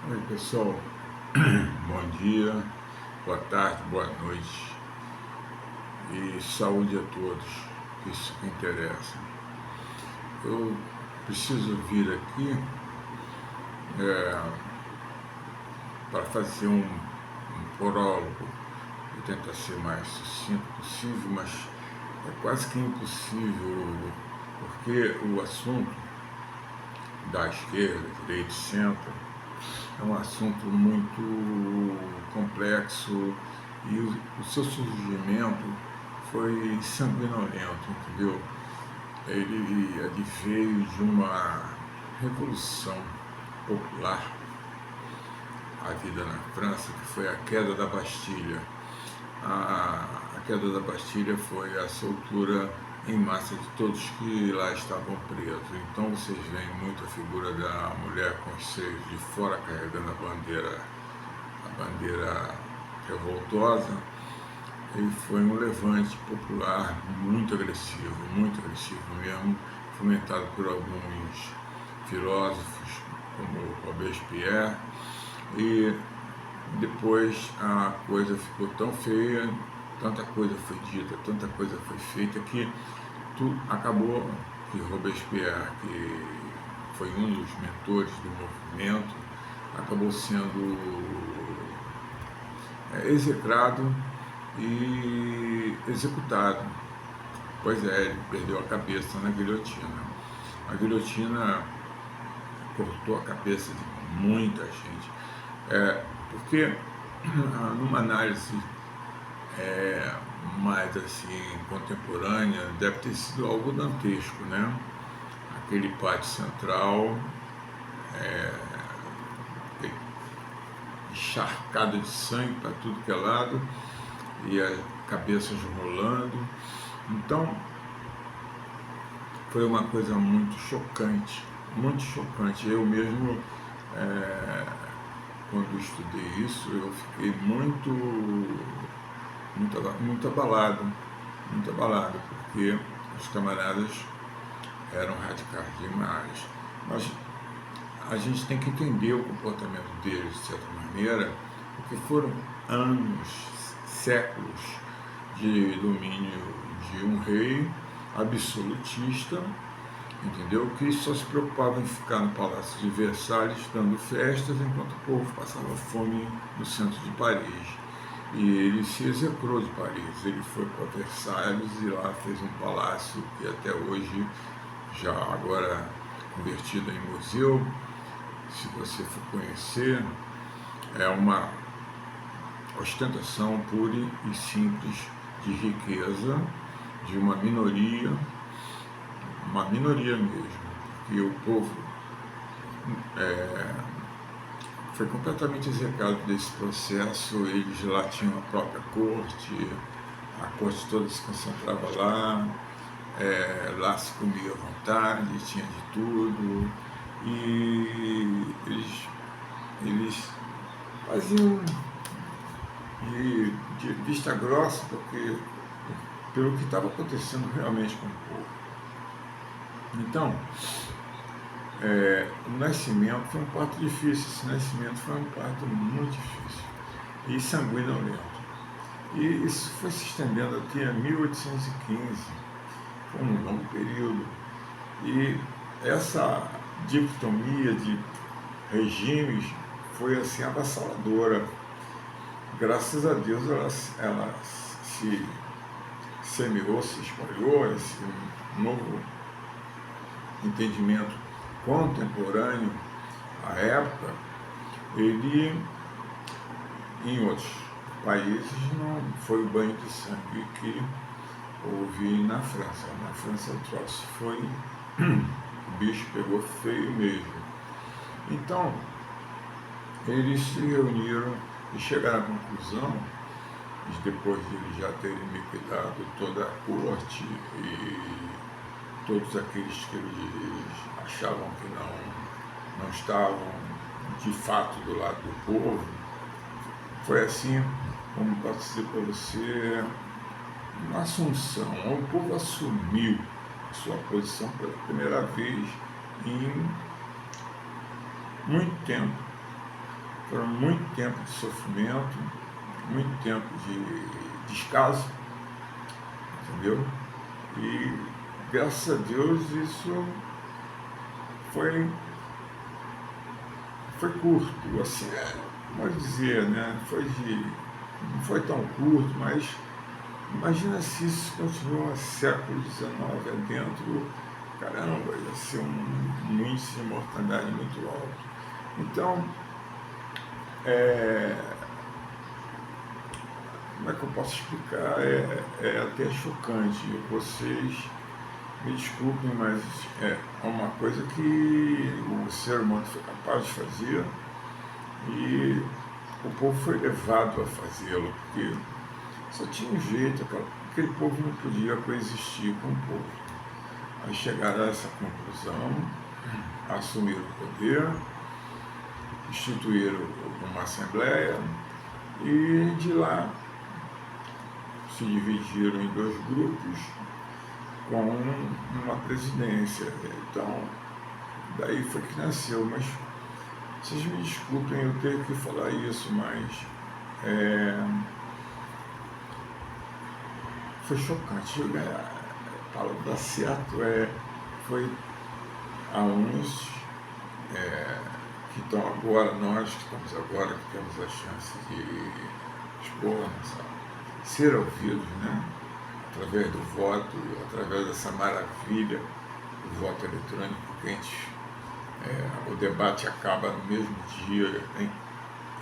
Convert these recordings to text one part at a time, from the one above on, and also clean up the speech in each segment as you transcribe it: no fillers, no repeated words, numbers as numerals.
Oi pessoal, bom dia, boa tarde, boa noite e saúde a todos, isso que interessa. Eu preciso vir aqui é, para fazer um prólogo, vou tentar ser mais sucinto possível, mas é quase que impossível, porque o assunto da esquerda, direita e centro é um assunto muito complexo e o seu surgimento foi sanguinolento, entendeu? Ele veio de uma revolução popular, a vida na França, que foi a queda da Bastilha. A queda da Bastilha foi a soltura em massa de todos que lá estavam presos. Então vocês veem muito a figura da mulher com os seios de fora carregando a bandeira revoltosa. E foi um levante popular muito agressivo mesmo, fomentado por alguns filósofos como Robespierre. E depois a coisa ficou tão feia, tanta coisa foi dita, tanta coisa foi feita, que tudo acabou que Robespierre, que foi um dos mentores do movimento, acabou sendo execrado e executado. Pois é, ele perdeu a cabeça na guilhotina. A guilhotina cortou a cabeça de muita gente. Porque numa análise mais assim contemporânea, deve ter sido algo dantesco, né? Aquele pátio central encharcado de sangue para tudo que é lado e as cabeças rolando. Então foi uma coisa muito chocante, muito chocante. Eu mesmo, quando estudei isso, eu fiquei muito abalado, porque os camaradas eram radicais demais. Mas a gente tem que entender o comportamento deles de certa maneira, porque foram anos, séculos de domínio de um rei absolutista, entendeu? Que só se preocupava em ficar no Palácio de Versalhes dando festas, enquanto o povo passava fome no centro de Paris. E ele se execrou de Paris, ele foi para Versalhes e lá fez um palácio que até hoje, já agora convertido em museu, se você for conhecer, é uma ostentação pura e simples de riqueza de uma minoria mesmo, porque o povo foi completamente execrado desse processo. Eles lá tinham a própria corte, a corte toda se concentrava lá, lá se comia à vontade, tinha de tudo, e eles faziam de vista grossa, porque pelo que estava acontecendo realmente com o povo. Então, o nascimento foi um parto difícil, esse nascimento foi um parto muito difícil e sanguinolento. E isso foi se estendendo até 1815, foi um longo período. E essa dicotomia de regimes foi assim avassaladora. Graças a Deus ela se semeou, se espalhou, esse novo entendimento contemporâneo à época, ele em outros países não foi o banho de sangue que houve na França. Na França o troço foi, o bicho pegou feio mesmo. Então, eles se reuniram e chegaram à conclusão, depois de eles já terem liquidado toda a corte e todos aqueles que eles achavam que não estavam de fato do lado do povo, foi assim, como posso dizer para você, uma assunção. O povo assumiu sua posição pela primeira vez em muito tempo. Foram muito tempo de sofrimento, muito tempo de descaso, entendeu? E graças a Deus isso foi curto, assim, como dizer, né? Não foi tão curto, mas imagina se isso continua século XIX adentro, caramba, ia ser um índice de mortalidade muito alto. Então, como é que eu posso explicar? É até chocante. Vocês me desculpem, mas é uma coisa que o ser humano foi capaz de fazer e o povo foi levado a fazê-lo, porque só tinha um jeito, aquele povo não podia coexistir com o povo. Aí chegaram a essa conclusão, assumiram o poder, instituíram uma assembleia e de lá se dividiram em 2 grupos com uma presidência. Então, daí foi que nasceu, mas vocês me desculpem eu ter que falar isso, mas foi chocante. A palavra dar certo foi a uns que estão agora, nós que estamos agora, que temos a chance de expor, ser ouvidos, né? Através do voto, através dessa maravilha do voto eletrônico, que o debate acaba no mesmo dia,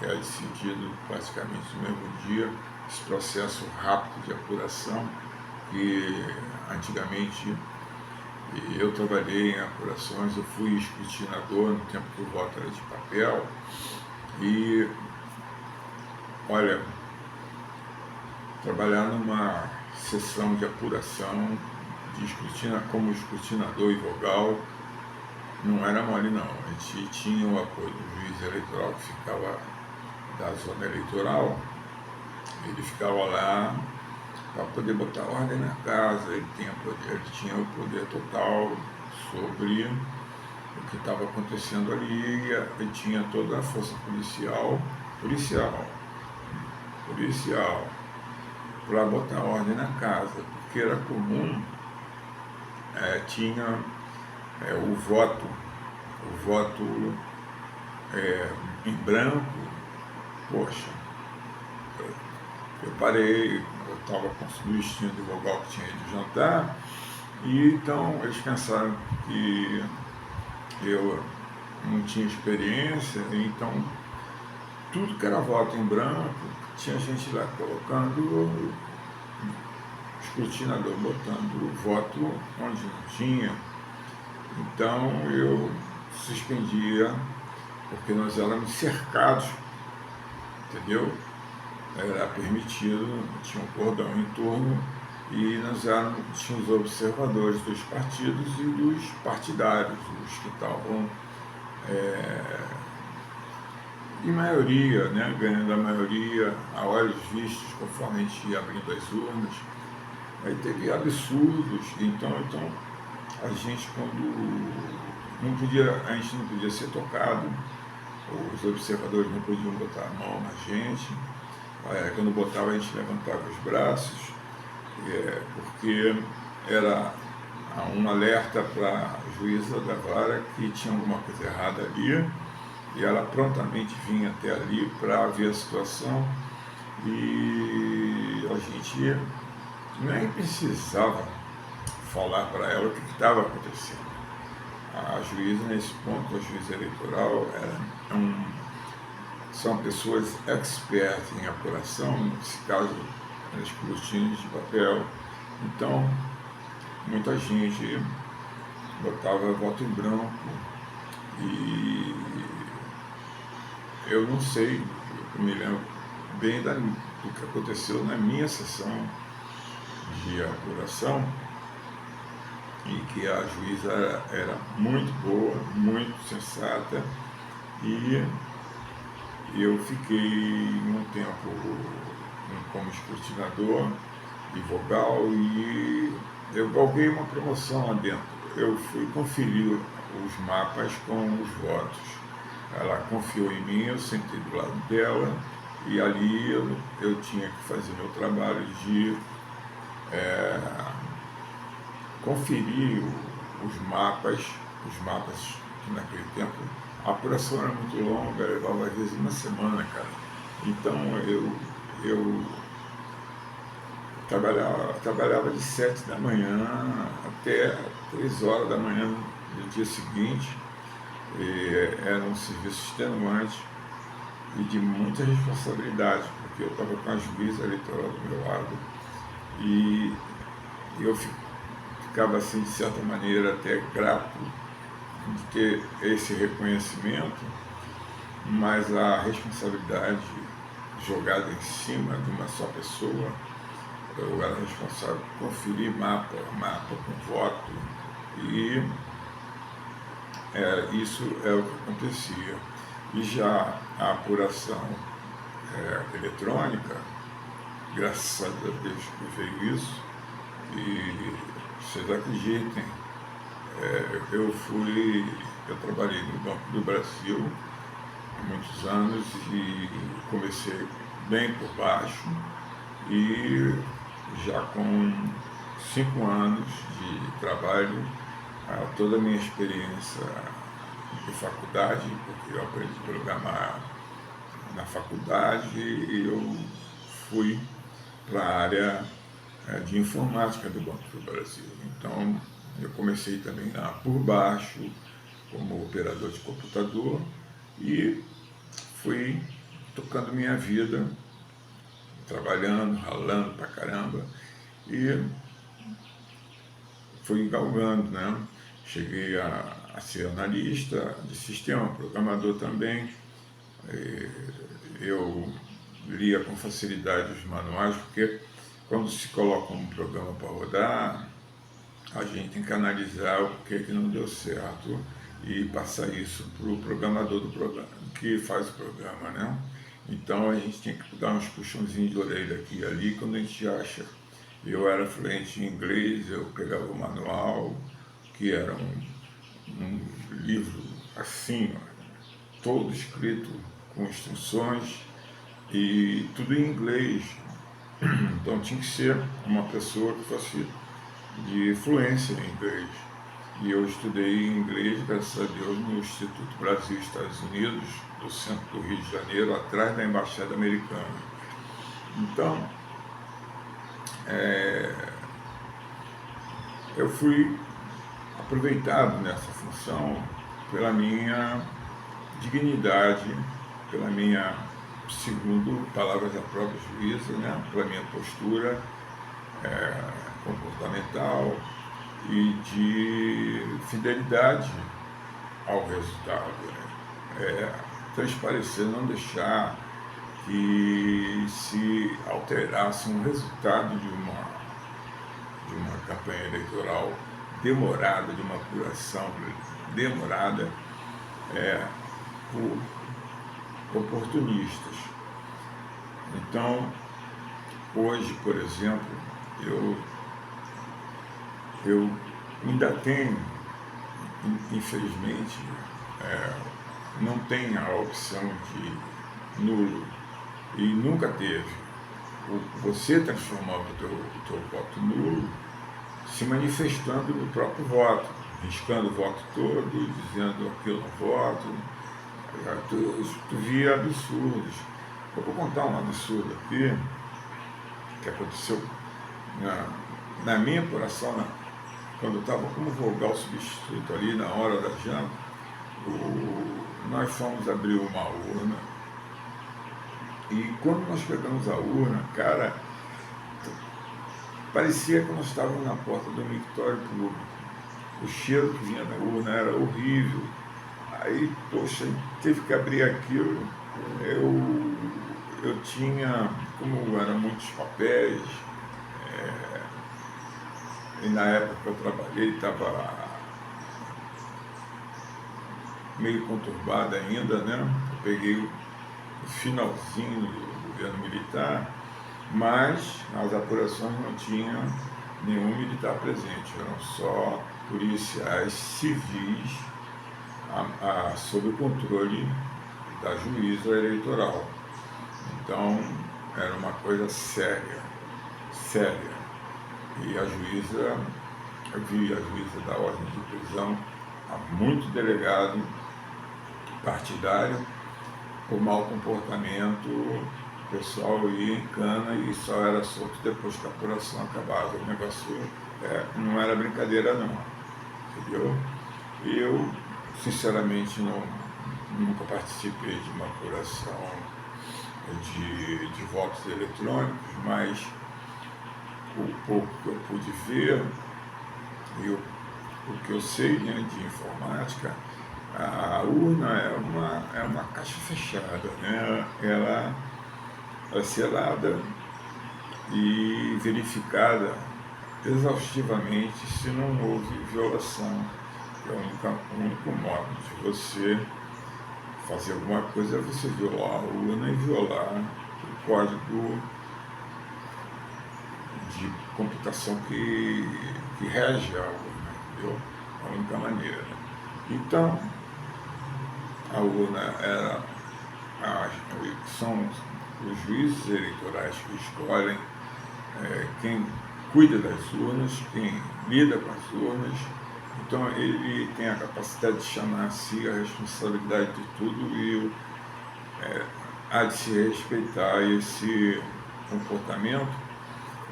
é decidido praticamente no mesmo dia, esse processo rápido de apuração, que antigamente eu trabalhei em apurações, eu fui escrutinador no tempo que o voto era de papel, e olha, trabalhar numa sessão de apuração como escrutinador e vogal não era mole não. A gente tinha o apoio do juiz eleitoral que ficava da zona eleitoral, ele ficava lá para poder botar ordem na casa, ele tinha o poder total sobre o que estava acontecendo ali, ele tinha toda a força policial, para botar ordem na casa, porque era comum, tinha o voto em branco. Poxa, eu parei, eu estava com o destino do vogal que tinha ido jantar, e então eles pensaram que eu não tinha experiência, então tudo que era voto em branco, tinha gente lá colocando escrutinador, botando voto onde não tinha. Então eu suspendia, porque nós éramos cercados, entendeu? Era permitido, tinha um cordão em torno, e nós tínhamos observadores dos partidos e dos partidários, os que estavam em maioria, né, ganhando a maioria a olhos vistos, conforme a gente ia abrindo as urnas. Aí teve absurdos, então a gente, quando a gente não podia ser tocado, os observadores não podiam botar a mão na gente, quando botava a gente levantava os braços, porque era um alerta para a juíza da vara que tinha alguma coisa errada ali, e ela prontamente vinha até ali para ver a situação, e a gente nem precisava falar para ela o que estava acontecendo. A juíza, nesse ponto, a juíza eleitoral, são pessoas expertas em apuração, nesse caso, escrutínio de papel. Então, muita gente botava voto em branco, e eu não sei, eu me lembro bem do que aconteceu na minha sessão de apuração, em que a juíza era muito boa, muito sensata, e eu fiquei um tempo como escrutinador e vogal, e eu galguei uma promoção lá dentro. Eu fui conferir os mapas com os votos. ela confiou em mim, eu sentei do lado dela e ali eu tinha que fazer meu trabalho de conferir os mapas que naquele tempo a apuração era muito longa, levava às vezes uma semana, cara. Então eu trabalhava de 7 da manhã até 3 horas da manhã do dia seguinte. Era um serviço extenuante e de muita responsabilidade, porque eu estava com a juíza eleitoral do meu lado e eu ficava assim, de certa maneira, até grato de ter esse reconhecimento, mas a responsabilidade jogada em cima de uma só pessoa. Eu era responsável por conferir mapa com voto, e isso é o que acontecia. E já a apuração eletrônica, graças a Deus que veio isso, e vocês acreditem, eu trabalhei no Banco do Brasil há muitos anos e comecei bem por baixo, e já com 5 anos de trabalho, toda a minha experiência de faculdade, porque eu aprendi a programar na faculdade, e eu fui para a área de informática do Banco do Brasil. Então, eu comecei também por baixo, como operador de computador, e fui tocando minha vida, trabalhando, ralando pra caramba, e fui galgando, né? Cheguei a ser analista de sistema, programador também. Eu lia com facilidade os manuais, porque quando se coloca um programa para rodar, a gente tem que analisar o que não deu certo e passar isso para o programador do programa, que faz o programa, né? Então a gente tem que dar uns puxãozinhos de orelha aqui e ali. Quando a gente acha, eu era fluente em inglês, eu pegava o manual, que era um livro assim, todo escrito com instruções e tudo em inglês. Então tinha que ser uma pessoa que fosse de fluência em inglês. E eu estudei inglês, graças a Deus, no Instituto Brasil Estados Unidos, do centro do Rio de Janeiro, atrás da Embaixada Americana. Então, eu fui aproveitado nessa função pela minha dignidade, pela minha, segundo palavras da própria juíza, né, pela minha postura comportamental e de fidelidade ao resultado, né? Transparecer, não deixar que se alterasse um resultado de uma campanha eleitoral demorada, de uma apuração demorada, por oportunistas. Então, hoje, por exemplo, eu ainda tenho, infelizmente, não tem a opção de nulo, e nunca teve. Você transformar o teu voto nulo se manifestando no próprio voto, riscando o voto todo, dizendo que eu não voto. Tu via absurdos. Eu vou contar um absurdo aqui que aconteceu na minha apuração, quando eu estava como vogal substituto ali na hora da janta. Nós fomos abrir uma urna, e quando nós pegamos a urna, cara, parecia que nós estávamos na porta do mictório público. O cheiro que vinha da urna era horrível. Aí, poxa, teve que abrir aquilo. Eu tinha, como eram muitos papéis, e na época que eu trabalhei estava meio conturbada ainda, né? Eu peguei o finalzinho do governo militar, mas nas apurações não tinha nenhum militar presente, eram só policiais civis sob o controle da juíza eleitoral. Então, era uma coisa séria, séria. E a juíza, eu vi a juíza da ordem de prisão, há muito delegado partidário, por mau comportamento, o pessoal ia em cana e só era solto depois que a apuração acabava. O negócio não era brincadeira não, entendeu? Eu, sinceramente, nunca participei de uma apuração de votos eletrônicos, mas o pouco que eu pude ver e o que eu sei, né, de informática, a urna é uma caixa fechada, né? Ela é selada e verificada exaustivamente se não houve violação. É o único modo de você fazer alguma coisa é você violar a urna e violar o código de computação que rege a urna, entendeu? É a única maneira. Então, a urna são os juízes eleitorais que escolhem quem cuida das urnas, quem lida com as urnas. Então ele tem a capacidade de chamar a si a responsabilidade de tudo e há de se respeitar esse comportamento.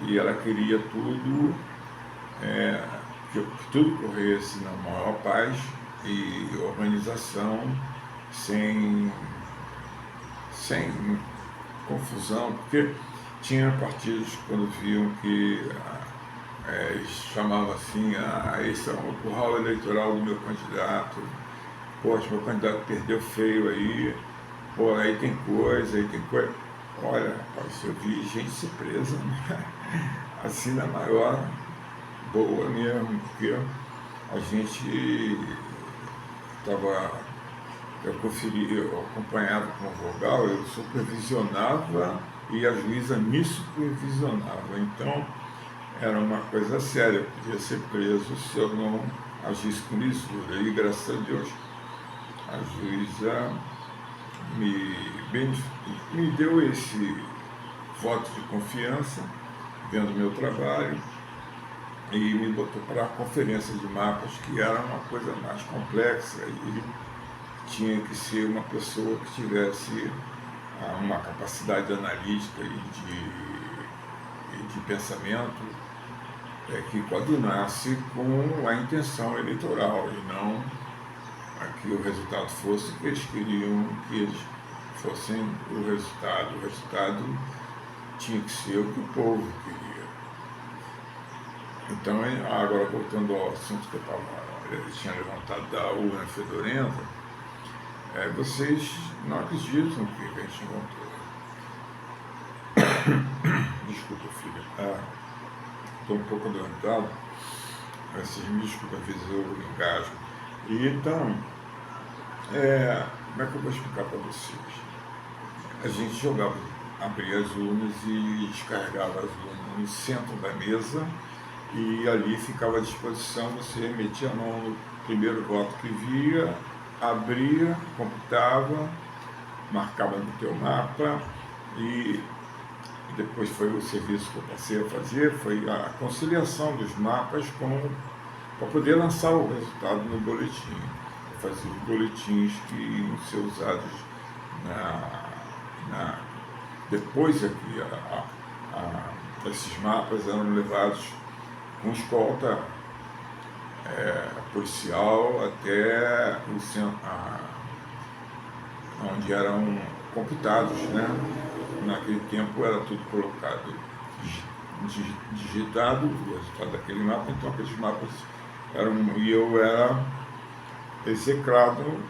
E ela queria tudo, que tudo corresse na maior paz e organização, sem confusão, porque tinha partidos quando viam que eles chamavam assim, esse é o curral eleitoral do meu candidato, poxa, meu candidato perdeu feio aí, pô, aí tem coisa. Olha, rapaz, eu vi gente ser presa, né? Assim na maior boa mesmo, porque a gente eu acompanhava com o vogal, eu supervisionava e a juíza me supervisionava. Então, era uma coisa séria, eu podia ser preso se eu não agisse com lisura. E, graças a Deus, a juíza me deu esse voto de confiança, vendo o meu trabalho, e me botou para a conferência de mapas, que era uma coisa mais complexa, e tinha que ser uma pessoa que tivesse uma capacidade analítica e de pensamento que coadunasse com a intenção eleitoral, e não que o resultado fosse o que eles queriam que eles fossem o resultado. O resultado tinha que ser o que o povo queria. Então, agora voltando ao assunto que eu tinha levantado da urna fedorenta, vocês não acreditam que a gente encontrou. Desculpa, filha. Estou um pouco adoentado. Vocês me desculpem, às vezes eu engasgo. E então, como é que eu vou explicar para vocês? A gente abria as urnas e descarregava as urnas no centro da mesa, e ali ficava à disposição, você metia a mão no primeiro voto que via, abria, computava, marcava no teu mapa, e depois foi o serviço que eu passei a fazer, foi a conciliação dos mapas para poder lançar o resultado no boletim. Eu fazia os boletins que iam ser usados depois aqui, esses mapas eram levados com escolta policial até o centro, onde eram computados, né? Naquele tempo era tudo colocado, digitado, o resultado daquele mapa, então aqueles mapas e eu era execrado,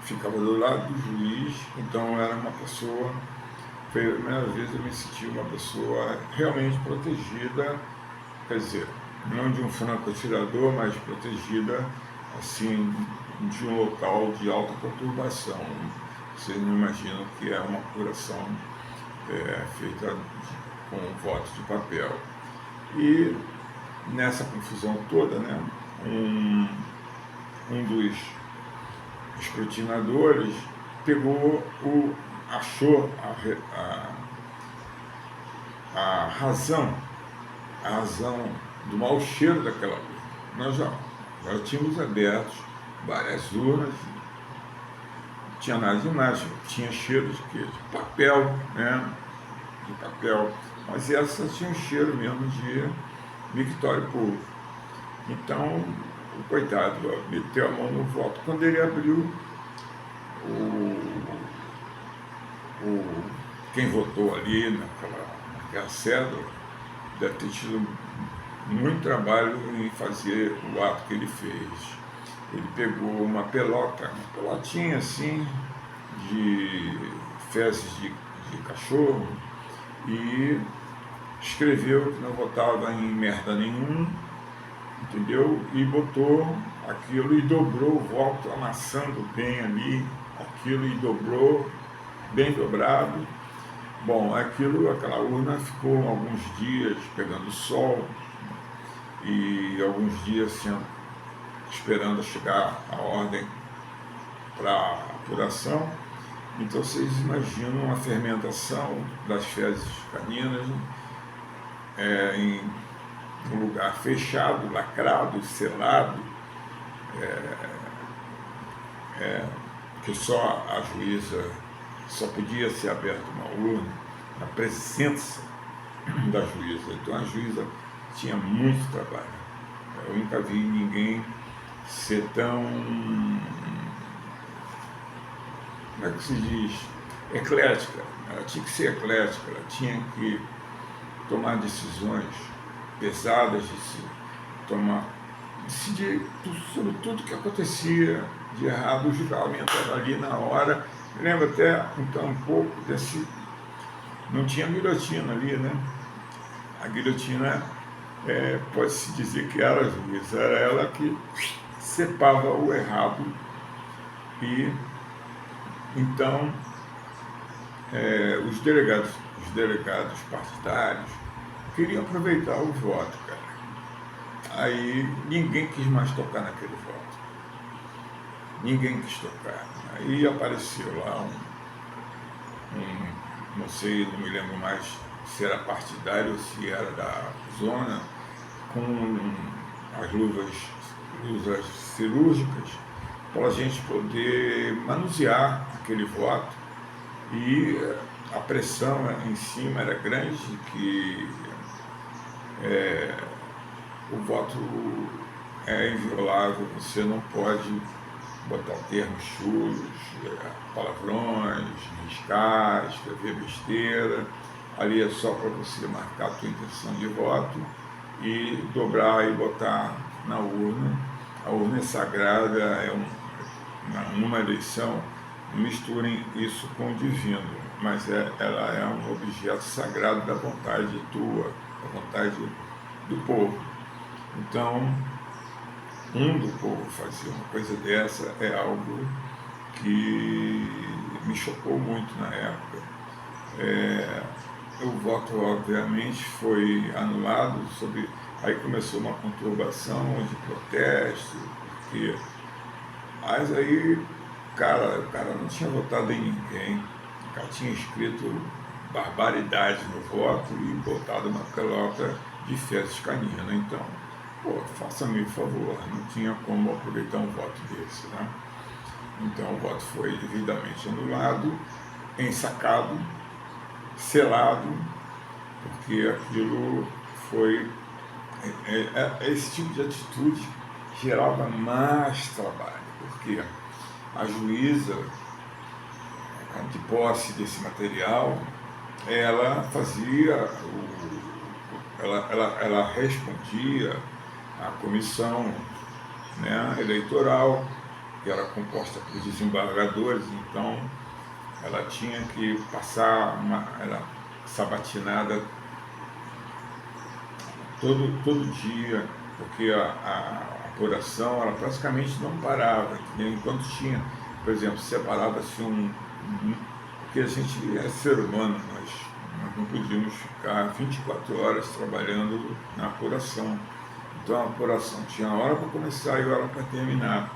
ficava do lado do juiz, então era uma pessoa, foi a primeira vez eu me senti uma pessoa realmente protegida, quer dizer, não de um franco-atirador, mas protegida, assim, de um local de alta perturbação. Vocês não imaginam que é uma apuração feita com votos de papel. E nessa confusão toda, né, um dos escrutinadores achou a razão do mau cheiro daquela urna. Nós já tínhamos aberto várias urnas, não tinha nada demais, tinha cheiro de quê? De papel, né? De papel, mas essa tinha um cheiro mesmo de mictório puro. Então, o coitado meteu a mão no voto. Quando ele abriu, quem votou ali naquela cédula deve ter tido muito trabalho em fazer o ato que ele fez. Ele pegou uma pelotinha assim, de fezes de cachorro, e escreveu que não votava em merda nenhum, entendeu? E botou aquilo e dobrou o voto, amassando bem ali, aquilo e dobrou, bem dobrado. Bom, aquela urna ficou alguns dias pegando sol e alguns dias assim, esperando chegar a ordem para apuração. Então vocês imaginam a fermentação das fezes caninas em um lugar fechado, lacrado, selado, que só a juíza, só podia ser aberta uma urna na presença da juíza. Então a juíza tinha muito trabalho. Eu nunca vi ninguém ser tão, como é que se diz, eclética. Ela tinha que ser eclética, ela tinha que tomar decisões pesadas, decidir sobre tudo que acontecia de errado. O julgamento era ali na hora. Eu lembro até então um pouco desse, não tinha guilhotina ali, né? A guilhotina, pode-se dizer que era a juíza, era ela que cepava o errado. E então os delegados partidários queriam aproveitar o voto, cara. Aí ninguém quis mais tocar naquele voto. Ninguém quis tocar. Aí apareceu lá não sei, não me lembro mais se era partidário ou se era da zona, com as luvas cirúrgicas, para a gente poder manusear aquele voto. E a pressão em cima era grande, que o voto é inviolável, você não pode botar termos chulos, palavrões, riscar, escrever besteira. Ali é só para você marcar a tua intenção de voto e dobrar e botar na urna. A urna é sagrada, numa eleição, não misturem isso com o divino, mas ela é um objeto sagrado da vontade tua, da vontade do povo. Então, do povo fazer uma coisa dessa é algo que me chocou muito na época. O voto, obviamente, foi anulado, aí começou uma conturbação de protesto, porque... Mas aí o cara não tinha votado em ninguém, o cara tinha escrito barbaridade no voto e botado uma pelota de fezes caninas. Então, faça-me o favor, não tinha como aproveitar um voto desse, né? Então o voto foi devidamente anulado, ensacado, selado, porque aquilo foi... esse tipo de atitude gerava mais trabalho, porque a juíza, de posse desse material, ela fazia, ela respondia à comissão, né, eleitoral, que era composta por desembargadores. Então ela tinha que passar era sabatinada todo dia, porque a apuração ela praticamente não parava, entendeu? Enquanto tinha, por exemplo, separava-se porque a gente é ser humano, nós não podíamos ficar 24 horas trabalhando na apuração. Então a apuração tinha hora para começar e hora para terminar.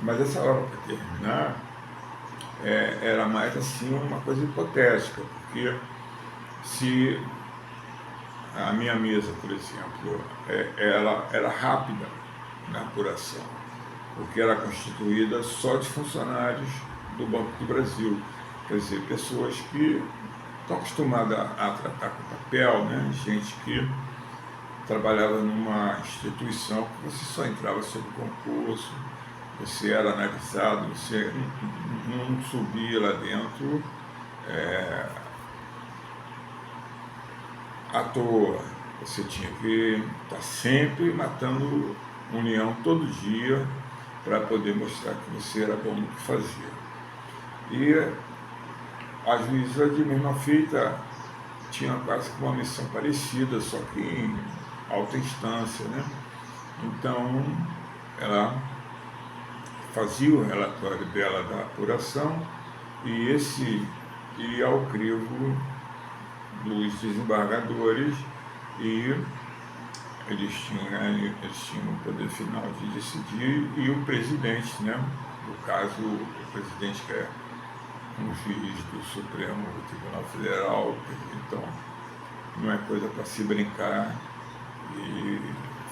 Mas essa hora para terminar, era mais assim uma coisa hipotética, porque se a minha mesa, por exemplo, ela era rápida na apuração, porque era constituída só de funcionários do Banco do Brasil, quer dizer, pessoas que estão acostumadas a tratar com papel, né? Gente que trabalhava numa instituição que você só entrava sob concurso, você era analisado, você não subia lá dentro à toa. Você tinha que estar sempre matando união todo dia para poder mostrar que você era bom no que fazia. E a juíza de mesma feita tinha quase que uma missão parecida, só que em alta instância, né? Então, ela fazia o relatório dela da apuração e esse ia ao crivo dos desembargadores e eles tinham o poder final de decidir, e o presidente, né? No caso, o presidente, que é um juiz do Supremo Tribunal Federal, então não é coisa para se brincar e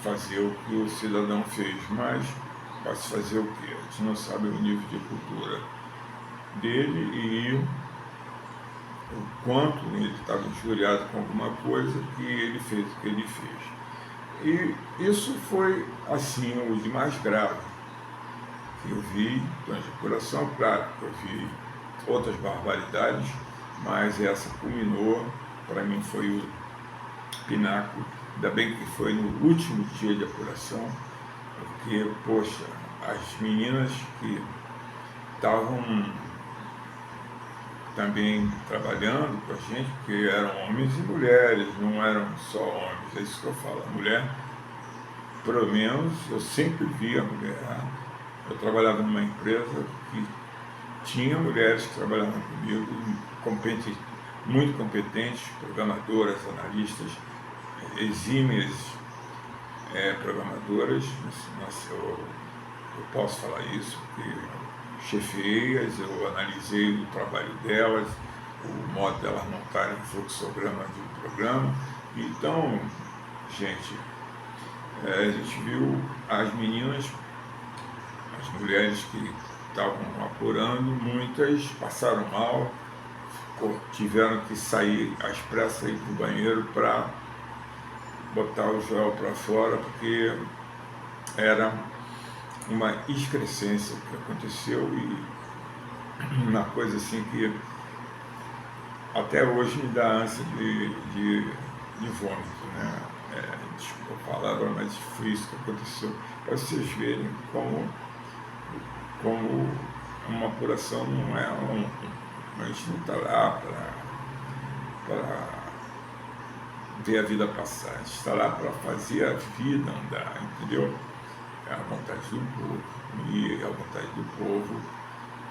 fazer o que o cidadão fez, mas vai se fazer o quê? A gente não sabe o nível de cultura dele e o quanto ele estava injuriado com alguma coisa que ele fez o que ele fez. E isso foi, assim, o de mais grave que eu vi durante a apuração. Claro que eu vi outras barbaridades, mas essa culminou, para mim foi o pináculo. Ainda bem que foi no último dia de apuração, porque, poxa, as meninas que estavam também trabalhando com a gente, porque eram homens e mulheres, não eram só homens, é isso que eu falo. A mulher, pelo menos, eu sempre vi a mulher. Eu trabalhava numa empresa que tinha mulheres que trabalhavam comigo, muito competentes, programadoras, analistas, exímias programadoras. Nossa, eu posso falar isso, porque chefiei-as, eu analisei o trabalho delas, o modo delas montarem o fluxograma de um programa. Então, gente, a gente viu as meninas, as mulheres que estavam apurando, muitas passaram mal, tiveram que sair às pressas, ir para o banheiro para botar o gel para fora, porque era uma excrescência que aconteceu, e uma coisa assim que até hoje me dá ânsia de vômito, né? Desculpa a palavra, mas foi isso que aconteceu. Para vocês verem como uma apuração não é a gente não está lá para ver a vida passar, a gente está lá para fazer a vida andar, entendeu? É a vontade do povo, e a vontade do povo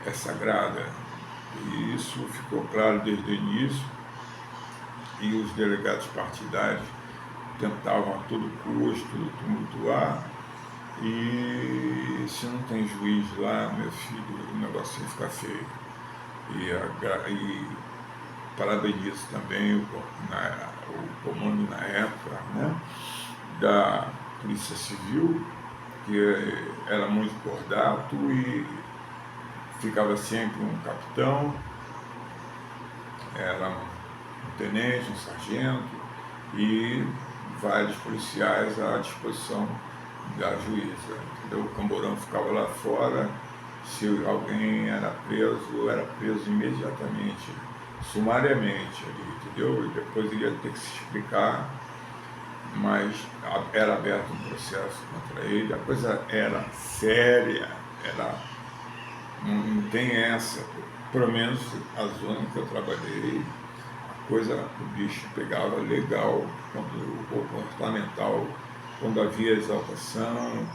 é sagrada, e isso ficou claro desde o início, e os delegados partidários tentavam a todo custo tumultuar, e se não tem juiz lá, meu filho, o negócio vai ficar feio. E parabenizo também o comando na época, né, da Polícia Civil, que era muito cordato, e ficava sempre um capitão, era um tenente, um sargento e vários policiais à disposição da juíza, entendeu? O camborão ficava lá fora, se alguém era preso imediatamente, sumariamente ali, entendeu? E depois ia ter que se explicar, mas era aberto um processo contra ele, a coisa era séria, não tem essa, pelo menos a zona que eu trabalhei, a coisa, o bicho pegava legal, o comportamental, quando havia exaltação,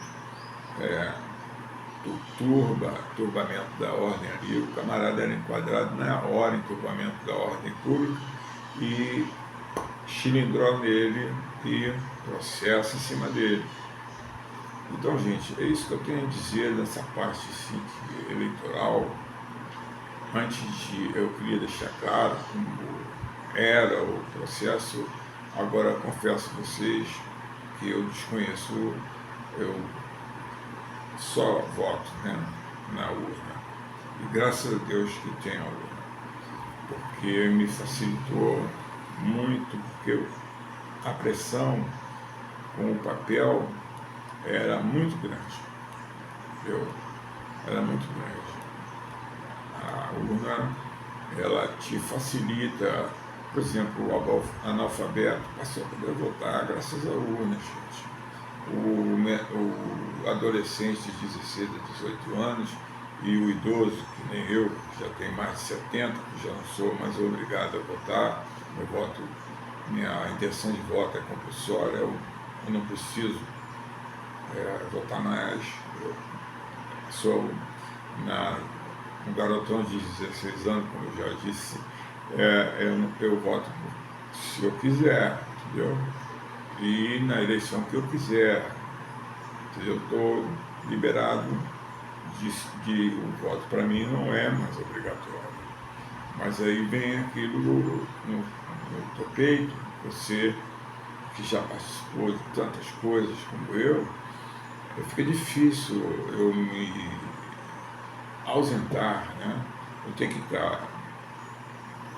turbamento da ordem ali, o camarada era enquadrado na hora em turbamento da ordem pública, e chilindrou nele e processo em cima dele. Então, gente, é isso que eu tenho a dizer dessa parte assim, eleitoral. eu queria deixar claro como era o processo. Agora confesso a vocês que eu desconheço, eu só voto, né, na urna. E graças a Deus que tem a urna, porque me facilitou muito, porque a pressão com o papel era muito grande, entendeu? Era muito grande. A urna, ela te facilita, por exemplo, o analfabeto passou a poder votar graças à urna, gente. O adolescente de 16 a 18 anos e o idoso, que nem eu, que já tem mais de 70, que já não sou mais obrigado a votar, minha intenção de voto é compulsória, eu não preciso votar mais. Eu sou um garotão de 16 anos, como eu já disse, eu voto se eu quiser, entendeu? E na eleição que eu quiser, entendeu? Eu estou liberado o voto para mim não é mais obrigatório. Mas aí vem aquilo no teu peito, você que já participou de tantas coisas como eu fica difícil eu me ausentar, né? Eu tenho que estar.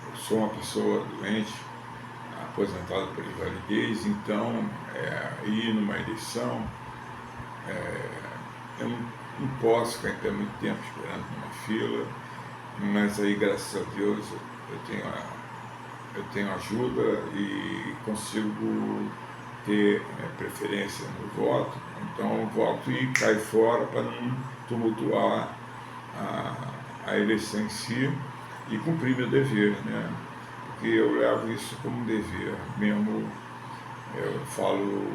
Eu sou uma pessoa doente, aposentada por invalidez, então ir numa eleição, eu não posso ficar até muito tempo esperando numa fila, mas aí graças a Deus eu tenho ajuda e consigo ter preferência no voto, então eu voto e caio fora para não tumultuar a eleição em si e cumprir meu dever, né? Porque eu levo isso como dever, mesmo eu falo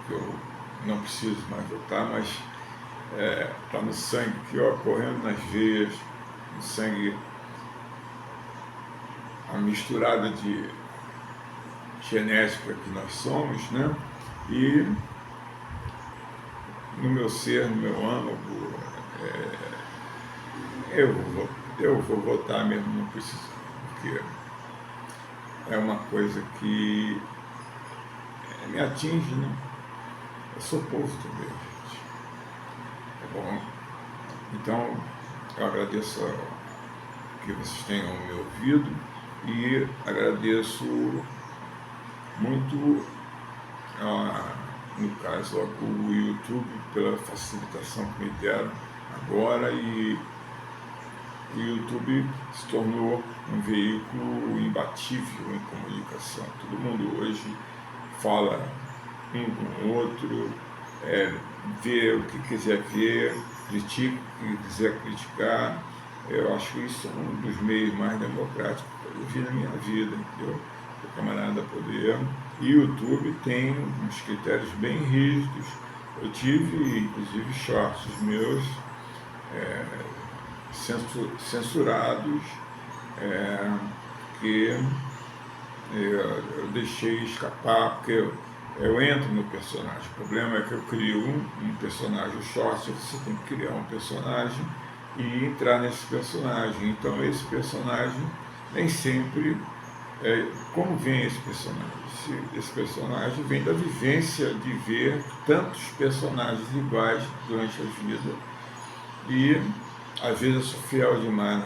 que eu não preciso mais votar, mas está no sangue aqui, ó, correndo nas veias, no sangue, a misturada de genética que nós somos, né? E no meu ser, no meu âmago, eu vou votar mesmo não precisando, porque é uma coisa que me atinge, né? Eu sou povo também, gente. Tá bom? Então, eu agradeço que vocês tenham me ouvido e agradeço muito, no caso, o YouTube pela facilitação que me deram agora, e o YouTube se tornou um veículo imbatível em comunicação. Todo mundo hoje fala um com o outro, vê o que quiser ver, critica o que quiser criticar. Eu acho isso um dos meios mais democráticos que eu vi na minha vida, entendeu? O camarada poder. E o YouTube tem uns critérios bem rígidos. Eu tive, inclusive, shorts meus censurados, que eu deixei escapar, porque eu entro no personagem. O problema é que eu crio um personagem, o short, você tem que criar um personagem e entrar nesse personagem. Então esse personagem nem sempre como vem esse personagem? Esse personagem vem da vivência de ver tantos personagens iguais durante a vida, e às vezes eu sou fiel demais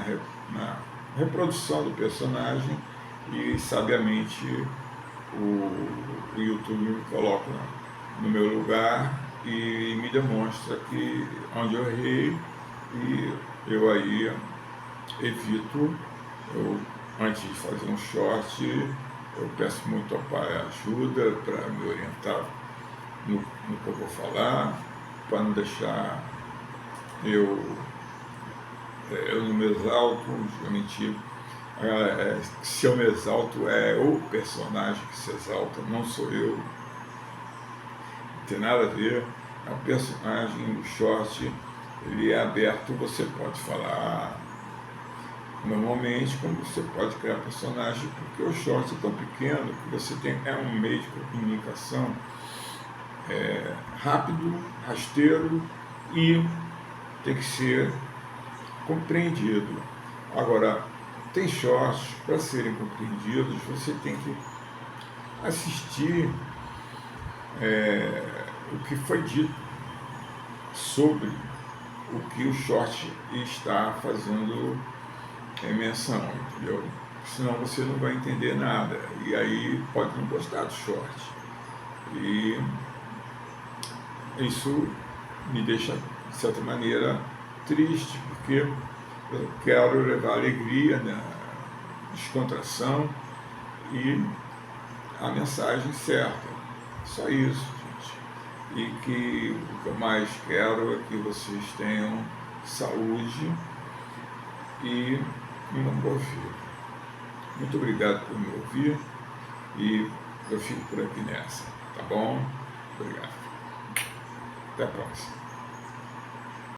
na reprodução do personagem, e sabiamente o YouTube me coloca no meu lugar e me demonstra que onde eu errei, e eu aí evito. Antes de fazer um short, eu peço muito ao Pai ajuda para me orientar no que eu vou falar, para não deixar eu não me exalto, geralmente se eu me exalto é o personagem que se exalta, não sou eu, não tem nada a ver. É um personagem, o short, ele é aberto, você pode falar normalmente, como você pode criar personagem, porque o short é tão pequeno que você é um meio de comunicação rápido, rasteiro, e tem que ser compreendido. Agora, tem shorts, para serem compreendidos, você tem que assistir o que foi dito sobre o que o short está fazendo menção, entendeu? Senão você não vai entender nada, e aí pode não gostar do short. E isso me deixa, de certa maneira, triste, porque eu quero levar alegria, né, descontração e a mensagem certa. Só isso, gente. E que o que eu mais quero é que vocês tenham saúde e uma boa vida. Muito obrigado por me ouvir e eu fico por aqui nessa, tá bom? Obrigado. Até a próxima.